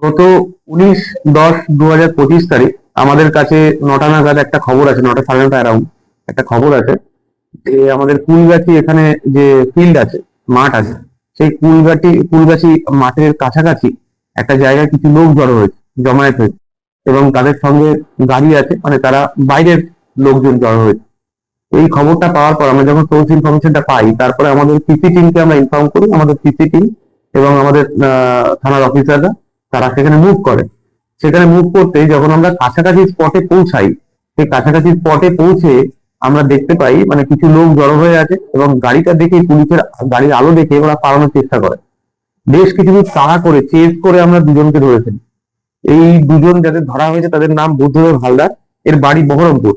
গত 19/10/2025 তারিখ আমাদের কাছে 9টা নাগাদ একটা খবর আছে, 9টা সাড়ে 9টা অ্যারাউন্ড একটা খবর আছে যে আমাদের কুলগাছি এখানে যে ফিল্ড আছে, মাঠ আছে, সেই কুলগাছি মাঠের কাছাকাছি একটা জায়গায় কিছু লোক জড়ো হয়েছে, জমায়েত হয়েছে, এবং তাদের সঙ্গে গাড়ি আছে, মানে তারা বাইরের লোকজন জড়ো হয়েছে। এই খবরটা পাওয়ার পর আমরা যখন সোর্স ইনফরমেশনটা পাই, তারপরে আমাদের পিসি টিমকে আমরা ইনফর্ম করি। আমাদের পিসি টিম এবং আমাদের থানার অফিসাররা তারা সেখানে মুভ করে। সেখানে মুভ করতে যখন আমরা কাছাকাছি স্পটে পৌঁছাই, সেই কাছাকাছি স্পটে পৌঁছে আমরা দেখতে পাই মানে কিছু লোক জড়ো হয়ে আছে, এবং গাড়িটা দেখে, পুলিশের গাড়ির আলো দেখে ওরা পালানোর চেষ্টা করে। বেশ কিছু দূর তাড়া করে চেস করে আমরা দুজনকে ধরে ফেলি। এই দুজন যাদের ধরা হয়েছে তাদের নাম বুদ্ধদেব হালদার, এর বাড়ি বহরমপুর,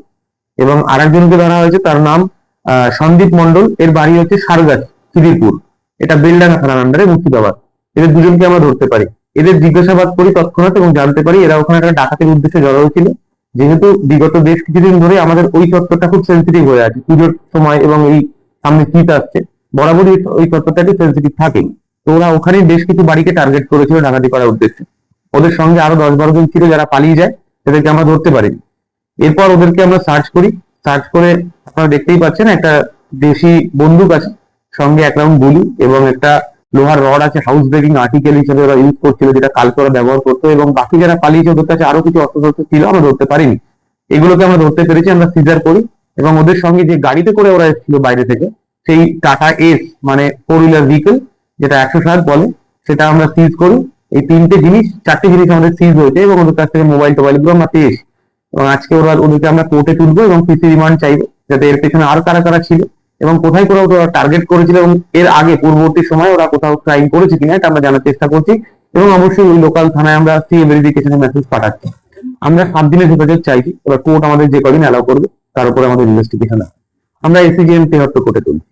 এবং আরেকজনকে ধরা হয়েছে তার নাম সন্দীপ মন্ডল, এর বাড়ি হচ্ছে সারগাছি, খিদিরপুর, এটা বেলডাঙ্গা থানার আন্ডারে, মুর্শিদাবাদ। এদের দুজনকে আমরা ধরতে পারি। এদের জিজ্ঞাসাবাদ করি তৎক্ষণাৎ এবং জানতে পারি এরা ওখানে একটা ডাকাতির উদ্দেশ্যে জড়ো হয়েছিল। যেহেতু বিগত বেশ কিছুদিন ধরে আমাদের ওই চত্বরটা খুব সেন্সিটিভ হয়ে আছে, পুজোর সময় এবং এই সামনে শীত আসছে, বরাবরই ওই চত্বরটা একটু সেন্সিটিভ থাকে। তো ওরা ওখানে বেশ কিছু বাড়িকে টার্গেট করেছিল ডাকাতি করার উদ্দেশ্যে। ওদের সঙ্গে আরো 10-12 জন ছিল যারা পালিয়ে যায়, তাদেরকে আমরা ধরতে পারিনি। এরপর ওদেরকে আমরা সার্চ করি। সার্চ করে আপনারা দেখতেই পাচ্ছেন একটা দেশি বন্দুক আছে, সঙ্গে 1 রাউন্ড গুলি এবং একটা লোহার রড আছে, হাউস ব্রেকিং আর্টিকেল হিসেবে ওরা ইউজ করছিল, যেটা কালকে ওরা ব্যবহার করতো। এবং বাকি যারা পালিয়েছে ওদের কাছে আরো কিছু অস্ত্রশস্ত্র ছিল, আমরা ধরতে পারিনি। এগুলোকে আমরা ধরতে পেরেছি, আমরা সিজার করি, এবং ওদের সঙ্গে যে গাড়িতে করে ওরা এসেছিল বাইরে থেকে, সেই টাটা এস মানে 4 হুইলার ভেহিকল, যেটা 107 বলে, সেটা আমরা সিজ করি। এই 4টে জিনিস আমাদের সিজ হয়েছে, এবং ওদের কাছ থেকে মোবাইল টোবাইল গুলো আমরা পেয়েছি। এবং আজকে ওদেরকে আমরা কোর্টে তুলবো এবং পিসি রিমান্ড চাইবো, যাতে এর পেছনে আর কারা কারা ছিল এবং কোথায় কোথাও ওরা টার্গেট করেছিল, এবং এর আগে পূর্ববর্তী সময় ওরা কোথাও ক্রাইম করেছে কিনা এটা আমরা জানার চেষ্টা করছি। এবং অবশ্যই ওই লোকাল থানায় আমরা সিএ ভেরিফিকেশনের মেসেজ পাঠাচ্ছি। আমরা 7 দিনের হেফাজত চাইছি, এবার কোর্ট আমাদের যে কদিন অ্যালাউ করবে তার উপরে আমাদের ইনভেস্টিগেশন আছে। আমরা এসিজিএম 73 কোর্টে তুলছি।